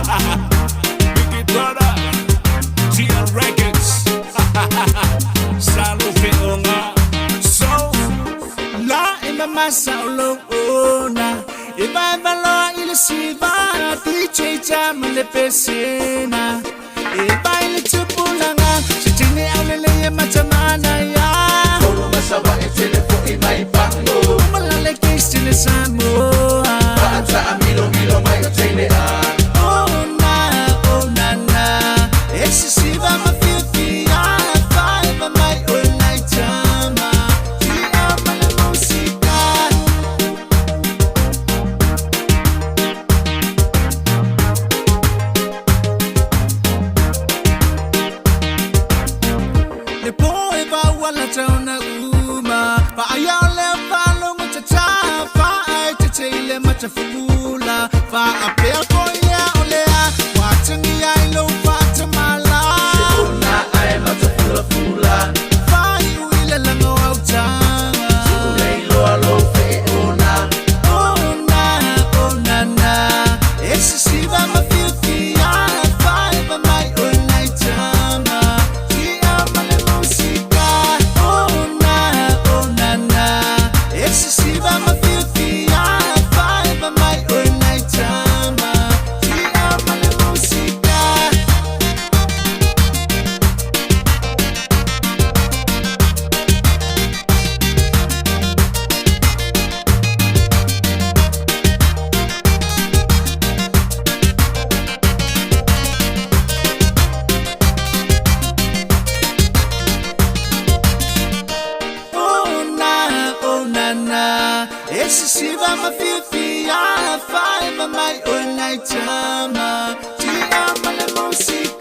Biggie brother, GL Records. Salo Feonga. So, la imamasa ulona. Iba lo ilisiva, DJ jam le pesina. Iba ile tupulanga, sitini aulele matamana ya. Kolo masawa telefo imay pango. Malale kistile Samoa. Bata amilo may tene a. Oh na na, excessiva ma fifia, five my all night jama. Ti ama la musica. Le boy ba wala tauna uma, ba ayale falo mchacha, fa ai chile machafula, fa apea koya olea, watching ya ilo fatamala. Una ay matafula fula. Fa iwile lango autanga. Ulay lo alo fe ona. Oh na na, excessiva ma fifia, five my all night jama. Ti ama la musica. Oh na na, excessiva ma fifia, five my all night jama. Ti ama la musica. Oh na, excessiva ma fifia, five my all night jama. Ti ama la musica.